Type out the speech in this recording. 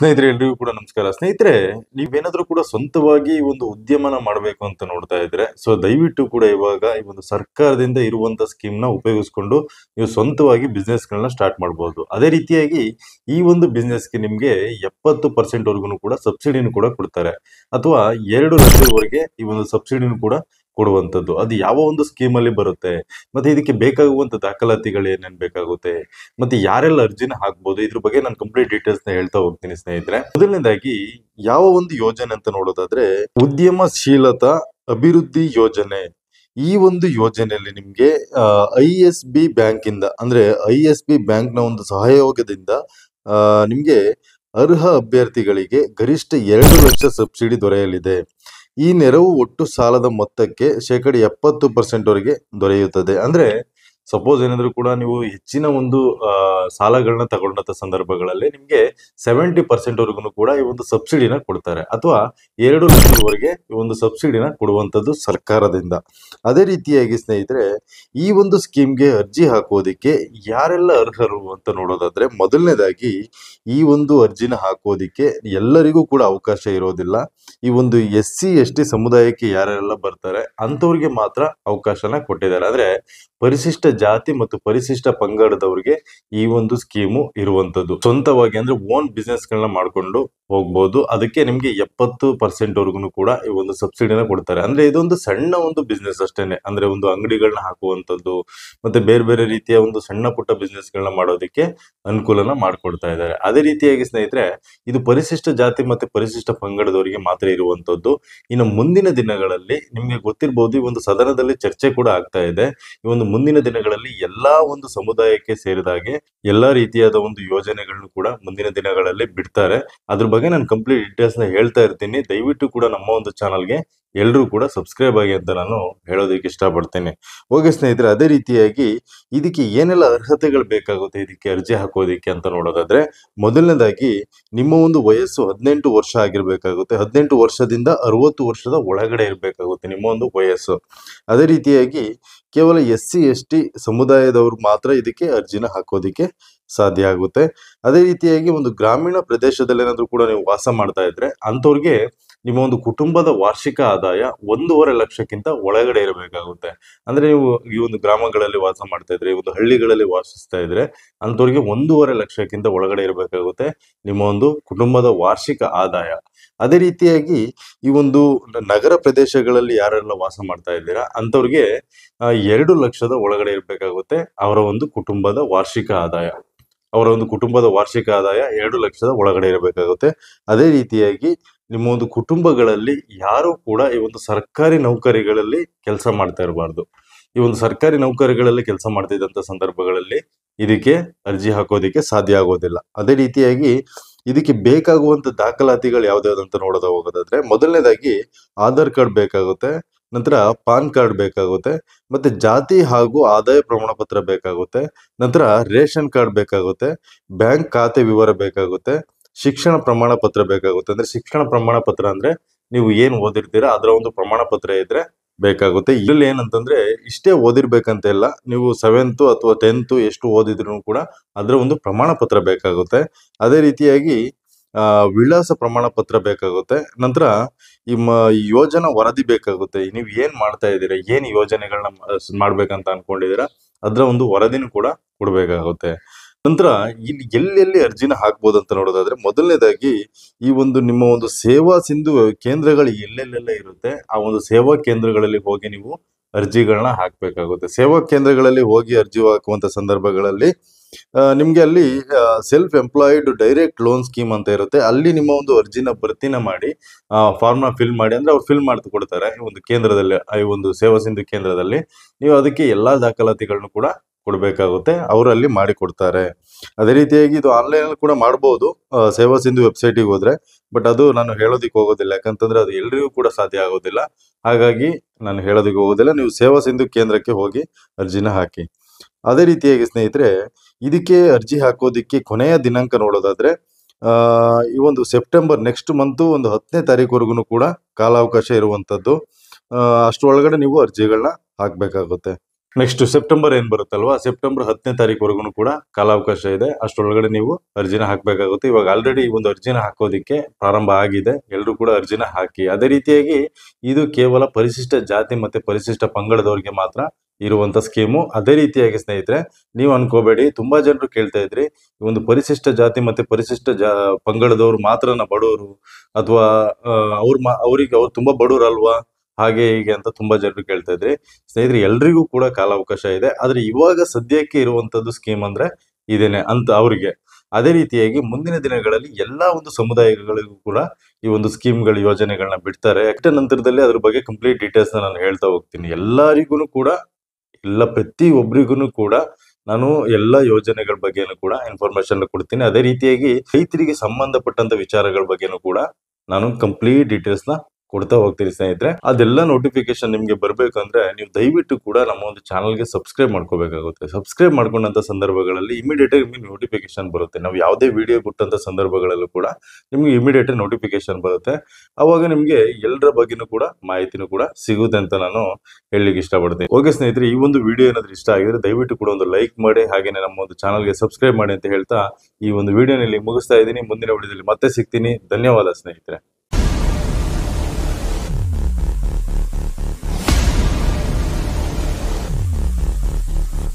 ಸ್ನೇಹಿತರೆ ಎಲ್ರಿಗೂ ಕೂಡ ನಮಸ್ಕಾರ. ಸ್ನೇಹಿತರೆ, ನೀವೇನಾದ್ರೂ ಕೂಡ ಸ್ವಂತವಾಗಿ ಒಂದು ಉದ್ಯಮನ ಮಾಡಬೇಕು ಅಂತ ನೋಡ್ತಾ ಇದ್ರೆ ದಯವಿಟ್ಟು ಕೂಡ ಇವಾಗ ಈ ಒಂದು ಸರ್ಕಾರದಿಂದ ಇರುವಂತ ಸ್ಕೀಮ್ ನ ಉಪಯೋಗಿಸ್ಕೊಂಡು ನೀವು ಸ್ವಂತವಾಗಿ ಬಿಸ್ನೆಸ್ ಗಳನ್ನ ಸ್ಟಾರ್ಟ್ ಮಾಡಬಹುದು. ಅದೇ ರೀತಿಯಾಗಿ ಈ ಒಂದು ಬಿಸ್ನೆಸ್ ಗೆ ನಿಮ್ಗೆ 70% ವರ್ಗು ಕೂಡ ಸಬ್ಸಿಡಿನೂ ಕೂಡ ಕೊಡ್ತಾರೆ, ಅಥವಾ 2 ಲಕ್ಷದವರೆಗೆ ಈ ಒಂದು ಸಬ್ಸಿಡಿನೂ ಕೂಡ ಕೊಡುವಂತದ್ದು. ಅದು ಯಾವ ಒಂದು ಸ್ಕೀಮ್ ಅಲ್ಲಿ ಬರುತ್ತೆ, ಮತ್ತೆ ಇದಕ್ಕೆ ಬೇಕಾಗುವಂತ ದಾಖಲಾತಿಗಳು ಏನೇನ್ ಬೇಕಾಗುತ್ತೆ, ಮತ್ತೆ ಯಾರೆಲ್ಲ ಅರ್ಜಿನ ಹಾಕ್ಬೋದು, ಇದ್ರ ಬಗ್ಗೆ ನಾನು ಕಂಪ್ಲೀಟ್ ಡೀಟೇಲ್ಸ್ ನ ಹೇಳ್ತಾ ಹೋಗ್ತೀನಿ ಸ್ನೇಹಿತರೆ. ಮೊದಲನೇದಾಗಿ ಯಾವ ಒಂದು ಯೋಜನೆ ಅಂತ ನೋಡೋದಾದ್ರೆ ಉದ್ಯಮಶೀಲತಾ ಅಭಿವೃದ್ಧಿ ಯೋಜನೆ. ಈ ಒಂದು ಯೋಜನೆಯಲ್ಲಿ ನಿಮ್ಗೆ ISB ಬ್ಯಾಂಕ್ ಇಂದ, ಅಂದ್ರೆ ISB ಬ್ಯಾಂಕ್ ನ ಒಂದು ಸಹಯೋಗದಿಂದ ನಿಮ್ಗೆ ಅರ್ಹ ಅಭ್ಯರ್ಥಿಗಳಿಗೆ ಗರಿಷ್ಠ 2 ಲಕ್ಷ ಸಬ್ಸಿಡಿ ದೊರೆಯಲಿದೆ. ಈ ನೆರವು ಒಟ್ಟು ಸಾಲದ ಮೊತ್ತಕ್ಕೆ 70% ವರೆಗೆ ದೊರೆಯುತ್ತದೆ. ಅಂದ್ರೆ ಸಪೋಸ್ ಏನಾದ್ರು ಕೂಡ ನೀವು ಹೆಚ್ಚಿನ ಒಂದು ಸಾಲಗಳನ್ನ ತಗೊಂಡಂತ ಸಂದರ್ಭಗಳಲ್ಲಿ ನಿಮ್ಗೆ 70% ವರೆಗೂ ಕೂಡ ಈ ಒಂದು ಸಬ್ಸಿಡಿನ ಕೊಡ್ತಾರೆ, ಅಥವಾ 2 ಲಕ್ಷದವರೆಗೆ ಈ ಒಂದು ಸಬ್ಸಿಡಿನ ಕೊಡುವಂತದ್ದು ಸರ್ಕಾರದಿಂದ. ಅದೇ ರೀತಿಯಾಗಿ ಸ್ನೇಹಿತರೆ, ಈ ಒಂದು ಸ್ಕೀಮ್ಗೆ ಅರ್ಜಿ ಹಾಕೋದಿಕ್ಕೆ ಯಾರೆಲ್ಲ ಅರ್ಹರು ಅಂತ ನೋಡೋದಾದ್ರೆ, ಮೊದಲನೇದಾಗಿ ಈ ಒಂದು ಅರ್ಜಿನ ಹಾಕೋದಿಕ್ಕೆ ಎಲ್ಲರಿಗೂ ಕೂಡ ಅವಕಾಶ ಇರೋದಿಲ್ಲ. ಈ ಒಂದು SC ST ಸಮುದಾಯಕ್ಕೆ ಯಾರೆಲ್ಲ ಬರ್ತಾರೆ ಅಂತವ್ರಿಗೆ ಮಾತ್ರ ಅವಕಾಶನ ಕೊಟ್ಟಿದ್ದಾರೆ. ಅಂದ್ರೆ ಪರಿಶಿಷ್ಟ ಜಾತಿ ಮತ್ತು ಪರಿಶಿಷ್ಟ ಪಂಗಡದವರಿಗೆ ಈ ಒಂದು ಸ್ಕೀಮು ಇರುವಂತದ್ದು. ಸ್ವಂತವಾಗಿ ಅಂದ್ರೆ ಓನ್ ಬಿಸ್ನೆಸ್ ಗಳನ್ನ ಮಾಡ್ಕೊಂಡು ಹೋಗ್ಬೋದು. ಅದಕ್ಕೆ ನಿಮ್ಗೆ 70% ವರ್ಗು ಕೂಡ ಈ ಒಂದು ಸಬ್ಸಿಡಿನ ಕೊಡ್ತಾರೆ. ಅಂದ್ರೆ ಇದೊಂದು ಸಣ್ಣ ಒಂದು ಬಿಸ್ನೆಸ್ ಅಷ್ಟೇನೆ, ಅಂದ್ರೆ ಒಂದು ಅಂಗಡಿಗಳನ್ನ ಹಾಕುವಂತದ್ದು, ಮತ್ತೆ ಬೇರೆ ಬೇರೆ ರೀತಿಯ ಒಂದು ಸಣ್ಣ ಪುಟ್ಟ ಬಿಸ್ನೆಸ್ ಗಳನ್ನ ಮಾಡೋದಕ್ಕೆ ಅನುಕೂಲನ ಮಾಡ್ಕೊಡ್ತಾ ಇದ್ದಾರೆ. ಅದೇ ರೀತಿಯಾಗಿ ಸ್ನೇಹಿತರೆ, ಇದು ಪರಿಶಿಷ್ಟ ಜಾತಿ ಮತ್ತೆ ಪರಿಶಿಷ್ಟ ಪಂಗಡದವರಿಗೆ ಮಾತ್ರ ಇರುವಂತದ್ದು. ಇನ್ನು ಮುಂದಿನ ದಿನಗಳಲ್ಲಿ ನಿಮ್ಗೆ ಗೊತ್ತಿರಬಹುದು, ಈ ಒಂದು ಸದನದಲ್ಲಿ ಚರ್ಚೆ ಕೂಡ ಆಗ್ತಾ ಇದೆ. ಈ ಒಂದು ಮುಂದಿನ ದಿನಗಳಲ್ಲಿ ಎಲ್ಲಾ ಒಂದು ಸಮುದಾಯಕ್ಕೆ ಸೇರಿದಾಗೆ ಎಲ್ಲಾ ರೀತಿಯಾದ ಒಂದು ಯೋಜನೆಗಳನ್ನು ಕೂಡ ಮುಂದಿನ ದಿನಗಳಲ್ಲಿ ಬಿಡ್ತಾರೆ. ಅದ್ರ ಬಗ್ಗೆ ನಾನು ಕಂಪ್ಲೀಟ್ ಡೀಟೇಲ್ಸ್ ನ ಹೇಳ್ತಾ ಇರ್ತೀನಿ. ದಯವಿಟ್ಟು ಕೂಡ ನಮ್ಮ ಒಂದು ಚಾನಲ್ಗೆ ಎಲ್ಲರೂ ಕೂಡ ಸಬ್ಸ್ಕ್ರೈಬ್ ಆಗಿ ಅಂತ ನಾನು ಹೇಳೋದಕ್ಕೆ ಇಷ್ಟಪಡ್ತೇನೆ. ಓಕೆ ಸ್ನೇಹಿತರೆ, ಅದೇ ರೀತಿಯಾಗಿ ಇದಕ್ಕೆ ಏನೆಲ್ಲ ಅರ್ಹತೆಗಳು ಬೇಕಾಗುತ್ತೆ ಇದಕ್ಕೆ ಅರ್ಜಿ ಹಾಕೋದಿಕ್ಕೆ ಅಂತ ನೋಡೋದಾದ್ರೆ, ಮೊದಲನೇದಾಗಿ ನಿಮ್ಮ ಒಂದು ವಯಸ್ಸು 18 ವರ್ಷ ಆಗಿರ್ಬೇಕಾಗುತ್ತೆ. 18 ವರ್ಷದಿಂದ 60 ವರ್ಷದ ಒಳಗಡೆ ಇರಬೇಕಾಗುತ್ತೆ ನಿಮ್ಮ ಒಂದು ವಯಸ್ಸು. ಅದೇ ರೀತಿಯಾಗಿ ಕೇವಲ SC ST ಸಮುದಾಯದವರು ಮಾತ್ರ ಇದಕ್ಕೆ ಅರ್ಜಿನ ಹಾಕೋದಿಕ್ಕೆ ಸಾಧ್ಯ ಆಗುತ್ತೆ. ಅದೇ ರೀತಿಯಾಗಿ ಒಂದು ಗ್ರಾಮೀಣ ಪ್ರದೇಶದಲ್ಲಿ ಏನಾದ್ರು ಕೂಡ ನೀವು ವಾಸ ಮಾಡ್ತಾ ಇದ್ರೆ ಅಂತವ್ರಿಗೆ ನಿಮ್ಮ ಒಂದು ಕುಟುಂಬದ ವಾರ್ಷಿಕ ಆದಾಯ 1.5 ಲಕ್ಷಕ್ಕಿಂತ ಒಳಗಡೆ ಇರಬೇಕಾಗುತ್ತೆ. ಅಂದ್ರೆ ನೀವು ಈ ಒಂದು ಗ್ರಾಮಗಳಲ್ಲಿ ವಾಸ ಮಾಡ್ತಾ ಇದ್ರೆ, ಈ ಒಂದು ಹಳ್ಳಿಗಳಲ್ಲಿ ವಾಸಿಸ್ತಾ ಇದ್ರೆ ಅಂತವ್ರಿಗೆ 1.5 ಲಕ್ಷಕ್ಕಿಂತ ಒಳಗಡೆ ಇರಬೇಕಾಗುತ್ತೆ ನಿಮ್ಮ ಒಂದು ಕುಟುಂಬದ ವಾರ್ಷಿಕ ಆದಾಯ. ಅದೇ ರೀತಿಯಾಗಿ ಈ ಒಂದು ನಗರ ಪ್ರದೇಶಗಳಲ್ಲಿ ಯಾರೆಲ್ಲ ವಾಸ ಮಾಡ್ತಾ ಇದ್ದೀರಾ ಅಂತವ್ರಿಗೆ 2 ಲಕ್ಷದ ಒಳಗಡೆ ಇರಬೇಕಾಗುತ್ತೆ ಅವರ ಒಂದು ಕುಟುಂಬದ ವಾರ್ಷಿಕ ಆದಾಯ. ಅವರ ಒಂದು ಕುಟುಂಬದ ವಾರ್ಷಿಕ ಆದಾಯ 2 ಲಕ್ಷದ ಒಳಗಡೆ ಇರಬೇಕಾಗುತ್ತೆ. ಅದೇ ರೀತಿಯಾಗಿ ನಿಮ್ಮ ಒಂದು ಕುಟುಂಬಗಳಲ್ಲಿ ಯಾರು ಕೂಡ ಈ ಒಂದು ಸರ್ಕಾರಿ ನೌಕರಿಗಳಲ್ಲಿ ಕೆಲಸ ಮಾಡ್ತಾ ಇರಬಾರ್ದು. ಈ ಒಂದು ಸರ್ಕಾರಿ ನೌಕರಿಗಳಲ್ಲಿ ಕೆಲಸ ಮಾಡ್ತಿದ್ದಂತ ಸಂದರ್ಭಗಳಲ್ಲಿ ಇದಕ್ಕೆ ಅರ್ಜಿ ಹಾಕೋದಿಕ್ಕೆ ಸಾಧ್ಯ ಆಗೋದಿಲ್ಲ. ಅದೇ ರೀತಿಯಾಗಿ ಇದಕ್ಕೆ ಬೇಕಾಗುವಂತ ದಾಖಲಾತಿಗಳು ಯಾವ್ದಾವ್ದಂತ ನೋಡೋದ ಹೋಗೋದಾದ್ರೆ, ಮೊದಲನೇದಾಗಿ ಆಧಾರ್ ಕಾರ್ಡ್ ಬೇಕಾಗುತ್ತೆ, ನಂತರ ಪಾನ್ ಕಾರ್ಡ್ ಬೇಕಾಗುತ್ತೆ, ಮತ್ತೆ ಜಾತಿ ಹಾಗೂ ಆದಾಯ ಪ್ರಮಾಣ ಪತ್ರ ಬೇಕಾಗುತ್ತೆ, ನಂತರ ರೇಷನ್ ಕಾರ್ಡ್ ಬೇಕಾಗುತ್ತೆ, ಬ್ಯಾಂಕ್ ಖಾತೆ ವಿವರ ಬೇಕಾಗುತ್ತೆ, ಶಿಕ್ಷಣ ಪ್ರಮಾಣ ಪತ್ರ ಬೇಕಾಗುತ್ತೆ. ಅಂದ್ರೆ ಶಿಕ್ಷಣ ಪ್ರಮಾಣ ಪತ್ರ ಅಂದ್ರೆ ನೀವು ಏನ್ ಓದಿರ್ತೀರಾ ಅದರ ಒಂದು ಪ್ರಮಾಣ ಪತ್ರ ಇದ್ರೆ ಬೇಕಾಗುತ್ತೆ. ಇಲ್ಲಿ ಏನಂತಂದ್ರೆ ಇಷ್ಟೇ ಓದಿರ್ಬೇಕಂತ ಇಲ್ಲ, ನೀವು 7th ಅಥವಾ 10th ಎಷ್ಟು ಓದಿದ್ರು ಕೂಡ ಅದರ ಒಂದು ಪ್ರಮಾಣ ಪತ್ರ ಬೇಕಾಗುತ್ತೆ. ಅದೇ ರೀತಿಯಾಗಿ ವಿಳಾಸ ಪ್ರಮಾಣ ಪತ್ರ ಬೇಕಾಗುತ್ತೆ. ನಂತರ ಈ ಯೋಜನಾ ವರದಿ ಬೇಕಾಗುತ್ತೆ. ನೀವು ಏನ್ ಮಾಡ್ತಾ ಇದ್ದೀರಾ, ಏನ್ ಯೋಜನೆಗಳನ್ನ ಮಾಡ್ಬೇಕಂತ ಅನ್ಕೊಂಡಿದೀರಾ ಅದ್ರ ಒಂದು ವರದಿನೂ ಕೂಡ ಕೊಡ್ಬೇಕಾಗುತ್ತೆ. ನಂತರ ಇಲ್ಲಿ ಎಲ್ಲೆಲ್ಲಿ ಅರ್ಜಿನ ಹಾಕ್ಬೋದು ಅಂತ ನೋಡೋದಾದ್ರೆ, ಮೊದಲನೇದಾಗಿ ಈ ಒಂದು ನಿಮ್ಮ ಒಂದು ಸೇವಾ ಸಿಂಧು ಕೇಂದ್ರಗಳು ಎಲ್ಲೆಲ್ಲೆಲ್ಲ ಇರುತ್ತೆ ಆ ಒಂದು ಸೇವಾ ಕೇಂದ್ರಗಳಲ್ಲಿ ಹೋಗಿ ನೀವು ಅರ್ಜಿಗಳನ್ನ ಹಾಕ್ಬೇಕಾಗುತ್ತೆ. ಸೇವಾ ಕೇಂದ್ರಗಳಲ್ಲಿ ಹೋಗಿ ಅರ್ಜಿ ಹಾಕುವಂತ ಸಂದರ್ಭಗಳಲ್ಲಿ ನಿಮ್ಗೆ ಅಲ್ಲಿ self employed direct loan scheme ಅಂತ ಇರುತ್ತೆ. ಅಲ್ಲಿ ನಿಮ್ಮ ಒಂದು ಅರ್ಜಿನ ಭರ್ತಿನ ಮಾಡಿ ಫಾರ್ಮ್ ನ ಫಿಲ್ ಮಾಡಿ, ಅಂದ್ರೆ ಅವ್ರು ಫಿಲ್ ಮಾಡ್ತು ಕೊಡ್ತಾರೆ ಈ ಒಂದು ಕೇಂದ್ರದಲ್ಲಿ, ಈ ಒಂದು ಸೇವಾ ಸಿಂಧು ಕೇಂದ್ರದಲ್ಲಿ. ನೀವು ಅದಕ್ಕೆ ಎಲ್ಲಾ ದಾಖಲಾತಿಗಳನ್ನು ಕೂಡ ಕೊಡ್ಬೇಕಾಗುತ್ತೆ, ಅವರು ಅಲ್ಲಿ ಮಾಡಿ ಕೊಡ್ತಾರೆ. ಅದೇ ರೀತಿಯಾಗಿ ಇದು ಆನ್ಲೈನ್ ಅಲ್ಲಿ ಕೂಡ ಮಾಡಬಹುದು ಸೇವಾ ಸಿಂಧು ವೆಬ್ಸೈಟಿಗೆ ಹೋದ್ರೆ, ಬಟ್ ಅದು ನಾನು ಹೇಳೋದಿಕ್ಕೆ ಹೋಗೋದಿಲ್ಲ, ಯಾಕಂತಂದ್ರೆ ಅದು ಎಲ್ರಿಗೂ ಕೂಡ ಸಾಧ್ಯ ಆಗೋದಿಲ್ಲ. ಹಾಗಾಗಿ ನಾನು ಹೇಳೋದಿಕ್ಕೆ ಹೋಗೋದಿಲ್ಲ, ನೀವು ಸೇವಾ ಸಿಂಧು ಕೇಂದ್ರಕ್ಕೆ ಹೋಗಿ ಅರ್ಜಿನ ಹಾಕಿ. ಅದೇ ರೀತಿಯಾಗಿ ಸ್ನೇಹಿತರೆ, ಇದಕ್ಕೆ ಅರ್ಜಿ ಹಾಕೋದಿಕ್ಕೆ ಕೊನೆಯ ದಿನಾಂಕ ನೋಡೋದಾದ್ರೆ ಈ ಒಂದು ಸೆಪ್ಟೆಂಬರ್ ನೆಕ್ಸ್ಟ್ ಮಂತ್ ಒಂದು 10ನೇ ತಾರೀಕುವರೆಗೂ ಕೂಡ ಕಾಲಾವಕಾಶ ಇರುವಂತದ್ದು. ಅಷ್ಟರೊಳಗಡೆ ನೀವು ಅರ್ಜಿಗಳನ್ನ ಹಾಕ್ಬೇಕಾಗುತ್ತೆ. ನೆಕ್ಸ್ಟ್ ಸೆಪ್ಟೆಂಬರ್ ಏನ್ ಬರುತ್ತಲ್ವಾ, ಸೆಪ್ಟೆಂಬರ್ 10ನೇ ತಾರೀಕುವರೆಗೂ ಕೂಡ ಕಾಲಾವಕಾಶ ಇದೆ. ಅಷ್ಟರೊಳಗಡೆ ನೀವು ಅರ್ಜಿನ ಹಾಕಬೇಕಾಗುತ್ತೆ. ಇವಾಗ ಆಲ್ರೆಡಿ ಈ ಒಂದು ಅರ್ಜಿನ ಹಾಕೋದಿಕ್ಕೆ ಪ್ರಾರಂಭ ಆಗಿದೆ. ಎಲ್ಲರೂ ಕೂಡ ಅರ್ಜಿನ ಹಾಕಿ. ಅದೇ ರೀತಿಯಾಗಿ ಇದು ಕೇವಲ ಪರಿಶಿಷ್ಟ ಜಾತಿ ಮತ್ತೆ ಪರಿಶಿಷ್ಟ ಪಂಗಡದವರಿಗೆ ಮಾತ್ರ ಇರುವಂತ ಸ್ಕೀಮು. ಅದೇ ರೀತಿಯಾಗಿ ಸ್ನೇಹಿತರೆ, ನೀವು ಅನ್ಕೋಬೇಡಿ, ತುಂಬಾ ಜನರು ಕೇಳ್ತಾ ಇದ್ರಿ, ಈ ಒಂದು ಪರಿಶಿಷ್ಟ ಜಾತಿ ಮತ್ತೆ ಪರಿಶಿಷ್ಟ ಪಂಗಡದವ್ರು ಮಾತ್ರನ ಬಡವರು, ಅಥವಾ ಅವ್ರಿಗೆ ಅವ್ರು ತುಂಬಾ ಬಡವರು ಅಲ್ವಾ, ಹಾಗೆ ಹೀಗೆ ಅಂತ ತುಂಬಾ ಜನರು ಕೇಳ್ತಾ ಇದ್ರಿ. ಸ್ನೇಹಿತರೆ, ಎಲ್ರಿಗೂ ಕೂಡ ಕಾಲಾವಕಾಶ ಇದೆ. ಆದ್ರೆ ಇವಾಗ ಸದ್ಯಕ್ಕೆ ಇರುವಂತದ್ದು ಸ್ಕೀಮ್ ಅಂದ್ರೆ ಇದೇನೆ ಅಂತ ಅವರಿಗೆ. ಅದೇ ರೀತಿಯಾಗಿ ಮುಂದಿನ ದಿನಗಳಲ್ಲಿ ಎಲ್ಲಾ ಒಂದು ಸಮುದಾಯಗಳಿಗೂ ಕೂಡ ಈ ಒಂದು ಸ್ಕೀಮ್ಗಳ ಯೋಜನೆಗಳನ್ನ ಬಿಡ್ತಾರೆ. ಅಷ್ಟ ನಂತರದಲ್ಲಿ ಅದ್ರ ಬಗ್ಗೆ ಕಂಪ್ಲೀಟ್ ಡೀಟೇಲ್ಸ್ ನಾನು ಹೇಳ್ತಾ ಹೋಗ್ತೀನಿ. ಎಲ್ಲರಿಗೂ ಕೂಡ, ಪ್ರತಿ ಒಬ್ಬರಿಗೂ ಕೂಡ ನಾನು ಎಲ್ಲಾ ಯೋಜನೆಗಳ ಬಗ್ಗೆನೂ ಕೂಡ ಇನ್ಫಾರ್ಮೇಶನ್ ಕೊಡ್ತೀನಿ. ಅದೇ ರೀತಿಯಾಗಿ ರೈತರಿಗೆ ಸಂಬಂಧಪಟ್ಟಂತ ವಿಚಾರಗಳ ಬಗ್ಗೆನೂ ಕೂಡ ನಾನು ಕಂಪ್ಲೀಟ್ ಡೀಟೇಲ್ಸ್ ನ ಕೊಡ್ತಾ ಹೋಗ್ತೀನಿ ಸ್ನೇಹಿತರೆ. ಅದೆಲ್ಲ ನೋಟಿಫಿಕೇಶನ್ ನಿಮ್ಗೆ ಬರ್ಬೇಕಂದ್ರೆ ನೀವು ದಯವಿಟ್ಟು ಕೂಡ ನಮ್ಮ ಒಂದು ಚಾನಲ್ಗೆ ಸಬ್ಸ್ಕ್ರೈಬ್ ಮಾಡ್ಕೋಬೇಕಾಗುತ್ತೆ. ಸಬ್ಸ್ಕ್ರೈಬ್ ಮಾಡ್ಕೊಂಡಂತ ಸಂದರ್ಭಗಳಲ್ಲಿ ಇಮಿಡಿಯೇಟ್ ಆಗಿ ನಿಮ್ಗೆ ನೋಟಿಫಿಕೇಶನ್ ಬರುತ್ತೆ. ನಾವು ಯಾವುದೇ ವಿಡಿಯೋ ಬಿಟ್ಟಂತ ಸಂದರ್ಭಗಳಲ್ಲೂ ಕೂಡ ನಿಮ್ಗೆ ಇಮಿಡಿಯೇಟ್ ನೋಟಿಫಿಕೇಶನ್ ಬರುತ್ತೆ. ಅವಾಗ ನಿಮ್ಗೆ ಎಲ್ಲರ ಬಗ್ಗೆನೂ ಕೂಡ ಮಾಹಿತಿನೂ ಕೂಡ ಸಿಗುತ್ತೆ ಅಂತ ನಾನು ಹೇಳಲಿಕ್ಕೆ ಇಷ್ಟಪಡ್ತೀನಿ. ಓಕೆ ಸ್ನೇಹಿತರೆ, ಈ ಒಂದು ವಿಡಿಯೋ ಏನಾದ್ರು ಇಷ್ಟ ಆಗಿದ್ರೆ ದಯವಿಟ್ಟು ಕೂಡ ಒಂದು ಲೈಕ್ ಮಾಡಿ, ಹಾಗೇನೆ ನಮ್ಮ ಒಂದು ಚಾನಲ್ಗೆ ಸಬ್ಸ್ಕ್ರೈಬ್ ಮಾಡಿ ಅಂತ ಹೇಳ್ತಾ ಈ ಒಂದು ವಿಡಿಯೋನಲ್ಲಿ ಮುಗಿಸ್ತಾ ಇದ್ದೀನಿ. ಮುಂದಿನ ವಿಡಿಯೋದಲ್ಲಿ ಮತ್ತೆ ಸಿಗ್ತೀನಿ. ಧನ್ಯವಾದ ಸ್ನೇಹಿತರೆ.